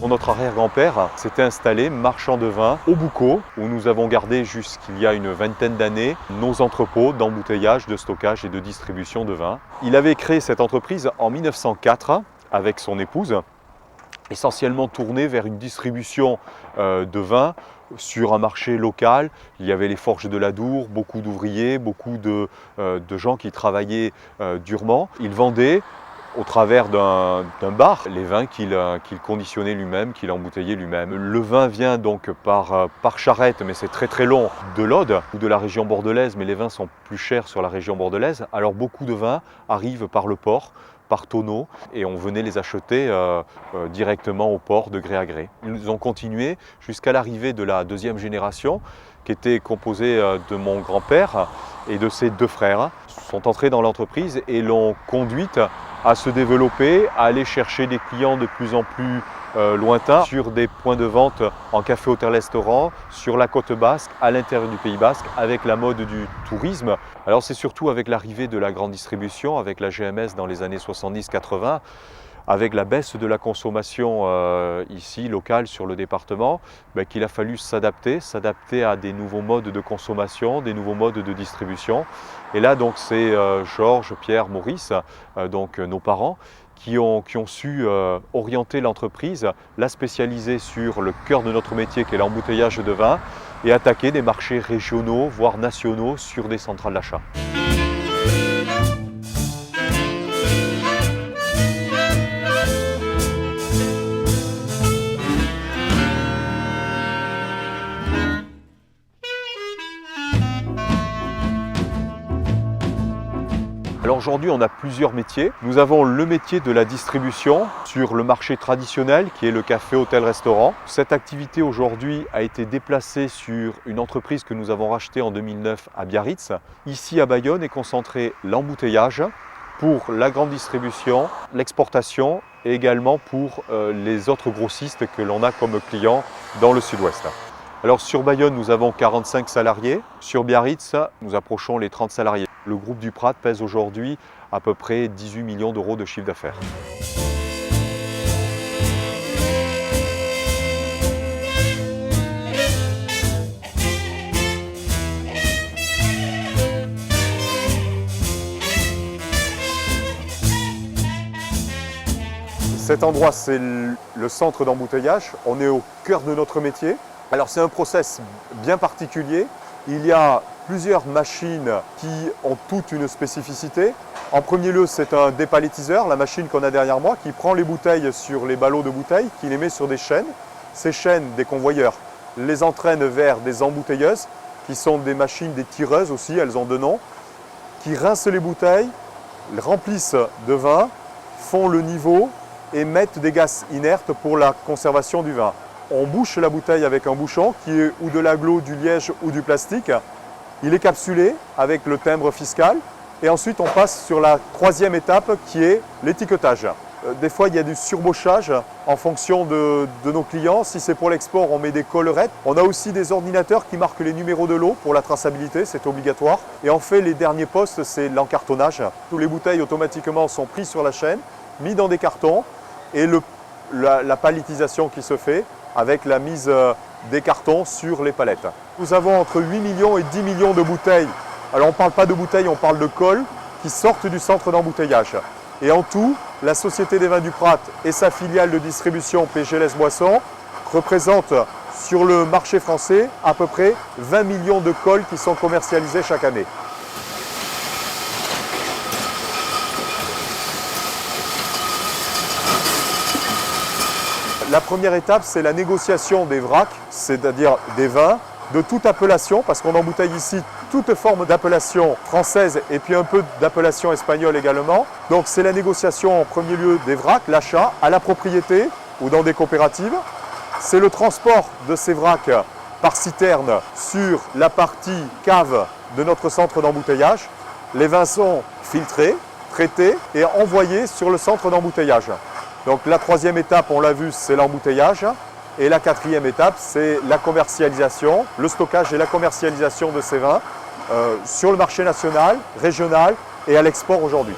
Notre arrière-grand-père s'était installé marchand de vin au Boucau, où nous avons gardé jusqu'il y a une vingtaine d'années nos entrepôts d'embouteillage, de stockage et de distribution de vin. Il avait créé cette entreprise en 1904 avec son épouse, essentiellement tournée vers une distribution de vin sur un marché local. Il y avait les forges de l'Adour, beaucoup d'ouvriers, beaucoup de gens qui travaillaient durement. Il vendait au travers d'un bar les vins qu'il conditionnait lui-même, qu'il embouteillait lui-même. Le vin vient donc par charrette, mais c'est très long, de l'Aude ou de la région bordelaise, mais les vins sont plus chers sur la région bordelaise. Alors beaucoup de vins arrivent par le port, par tonneau, et on venait les acheter directement au port de gré à gré. Ils ont continué jusqu'à l'arrivée de la deuxième génération, qui était composée de mon grand-père et de ses deux frères. Ils sont entrés dans l'entreprise et l'ont conduite à se développer, à aller chercher des clients de plus en plus lointains sur des points de vente en café, hôtel, restaurant, sur la côte basque, à l'intérieur du Pays basque, avec la mode du tourisme. Alors c'est surtout avec l'arrivée de la grande distribution, avec la GMS dans les années 70-80, avec la baisse de la consommation ici, locale, sur le département, qu'il a fallu s'adapter à des nouveaux modes de consommation, des nouveaux modes de distribution. Et là, donc, c'est Georges, Pierre, Maurice, donc nos parents, qui ont su orienter l'entreprise, la spécialiser sur le cœur de notre métier, qui est l'embouteillage de vin, et attaquer des marchés régionaux, voire nationaux, sur des centrales d'achat. Alors aujourd'hui, on a plusieurs métiers. Nous avons le métier de la distribution sur le marché traditionnel qui est le café, hôtel, restaurant. Cette activité aujourd'hui a été déplacée sur une entreprise que nous avons rachetée en 2009 à Biarritz. Ici à Bayonne est concentré l'embouteillage pour la grande distribution, l'exportation et également pour les autres grossistes que l'on a comme clients dans le sud-ouest. Alors sur Bayonne, nous avons 45 salariés. Sur Biarritz, nous approchons les 30 salariés. Le groupe Duprat pèse aujourd'hui à peu près 18 millions d'euros de chiffre d'affaires. Cet endroit, c'est le centre d'embouteillage. On est au cœur de notre métier. Alors c'est un process bien particulier. Il y a plusieurs machines qui ont toutes une spécificité. En premier lieu, c'est un dépalettiseur, la machine qu'on a derrière moi, qui prend les bouteilles sur les ballots de bouteilles, qui les met sur des chaînes. Ces chaînes, des convoyeurs, les entraînent vers des embouteilleuses, qui sont des machines, des tireuses aussi, elles ont deux noms, qui rincent les bouteilles, les remplissent de vin, font le niveau et mettent des gaz inertes pour la conservation du vin. On bouche la bouteille avec un bouchon qui est ou de l'aglo, du liège ou du plastique. Il est capsulé avec le timbre fiscal et ensuite on passe sur la troisième étape qui est l'étiquetage. Des fois il y a du surbochage en fonction de nos clients. Si c'est pour l'export, on met des collerettes. On a aussi des ordinateurs qui marquent les numéros de lot pour la traçabilité, c'est obligatoire. Et en fait les derniers postes, c'est l'encartonnage. Tous les bouteilles automatiquement sont prises sur la chaîne, mis dans des cartons et la palettisation qui se fait avec la mise des cartons sur les palettes. Nous avons entre 8 millions et 10 millions de bouteilles. Alors on ne parle pas de bouteilles, on parle de cols qui sortent du centre d'embouteillage. Et en tout, la Société des Vins Duprat et sa filiale de distribution PGLS Boissons représentent sur le marché français à peu près 20 millions de cols qui sont commercialisés chaque année. La première étape, c'est la négociation des vracs, c'est-à-dire des vins de toute appellation, parce qu'on embouteille ici toute forme d'appellation française et puis un peu d'appellation espagnole également. Donc c'est la négociation en premier lieu des vracs, l'achat à la propriété ou dans des coopératives. C'est le transport de ces vracs par citerne sur la partie cave de notre centre d'embouteillage. Les vins sont filtrés, traités et envoyés sur le centre d'embouteillage. Donc la troisième étape, on l'a vu, c'est l'embouteillage. Et la quatrième étape, c'est la commercialisation, le stockage et la commercialisation de ces vins sur le marché national, régional et à l'export aujourd'hui.